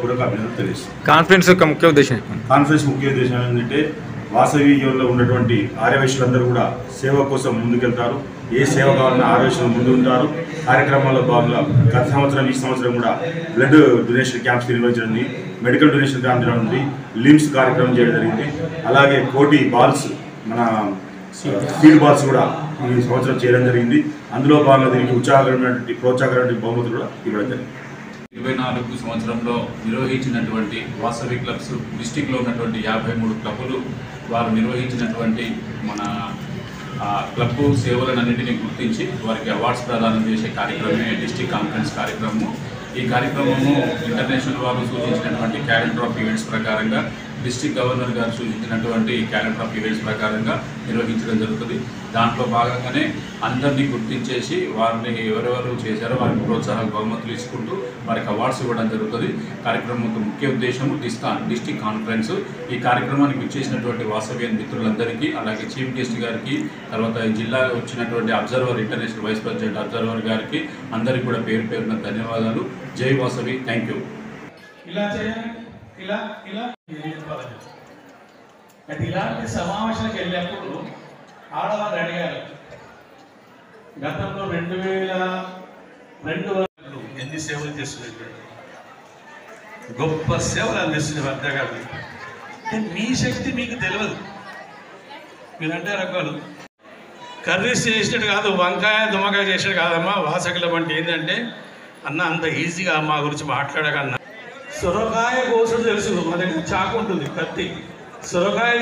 పూర్వక అభినందనలు తెలియజేస్తున్నాను. కాన్ఫరెన్స్ యొక్క ముఖ్య ఉద్దేశం ఏంటంటే వాసవిలో ఉన్నటువంటి ఆర్యవైశ్యులందరూ కూడా సేవ కోసం ముందుకెళ్తారు. ఏ సేవ కావాలన్నా ఆర్యవైశ్యులు ముందు ఉంటారు. కార్యక్రమాల్లో భాగంగా గత సంవత్సరం ఈ సంవత్సరం కూడా బ్లడ్ డొనేషన్ క్యాంప్స్ నిర్వహించడం, మెడికల్ డొనేషన్ క్యాంప్ జరిగింది, లిమ్స్ కార్యక్రమం చేయడం జరిగింది. అలాగే కోటి బాల్స్ మన స్పీడ్ బాల్స్ కూడా ఈ సంవత్సరం చేయడం జరిగింది. అందులో భాగంగా దీనికి ఉత్సాహకరమైనటువంటి ప్రోత్సాహకరమైన బహుమతులు కూడా ఇవ్వడం జరిగింది. 24 సంవత్సరంలో నిర్వహించినటువంటి వాసవి క్లబ్స్ డిస్టిక్లో ఉన్నటువంటి 53 క్లబ్బులు వారు నిర్వహించినటువంటి మన క్లబ్ సేవలన్నింటినీ గుర్తించి వారికి అవార్డ్స్ ప్రదానం చేసే కార్యక్రమమే డిస్టిక్ కాన్ఫరెన్స్ కార్యక్రమము. ఈ కార్యక్రమము ఇంటర్నేషనల్ వారు సూచించినటువంటి క్యాలెండర్ ఆఫ్ ఈవెంట్స్ ప్రకారంగా డిస్టిక్ గవర్నర్ గారు సూచించినటువంటి క్యాలెండర్ ఆఫ్ ఈవెంట్స్ ప్రకారంగా నిర్వహించడం జరుగుతుంది. దాంట్లో భాగంగానే అందరినీ గుర్తించేసి వారిని ఎవరెవరు చేశారో వారికి ప్రోత్సాహక బహుమతులు ఇచ్చుకుంటూ వారికి అవార్డ్స్ ఇవ్వడం జరుగుతుంది. కార్యక్రమం యొక్క ముఖ్య ఉద్దేశము డిస్టిక్ కాన్ఫరెన్స్. ఈ కార్యక్రమానికి ఇచ్చేసినటువంటి వాసవ్య మిత్రులందరికీ, అలాగే చీఫ్ గెస్ట్ గారికి, తర్వాత జిల్లా వచ్చినటువంటి observer international vice president observer గారికి అందరికీ కూడా పేరు పేరున ధన్యవాదాలు. జై వాసవి. Thank you. ఇలాంటి సమావేశానికి వెళ్ళినప్పుడు ఆడవాళ్ళు అడిగారు, గతంలో 2002 వరకు ఎన్ని సేవలు చేస్తున్నారు, గొప్ప సేవలు అందిస్తున్నారు అర్థగారు. మీ శక్తి మీకు తెలియదు. మీరంటే రకాలు కర్రీస్ చేసినట్టు కాదు, వంకాయ దుమ్మకాయ చేసినట్టు కాదమ్మా. వాసకులం అంటే ఏంటంటే అన్న అంత ఈజీగా మా గురించి మాట్లాడకన్నా. సొరకాయ కోసుడు తెలుసు, మా దగ్గర చాకు ఉంటుంది, కత్తి. సొరకాయ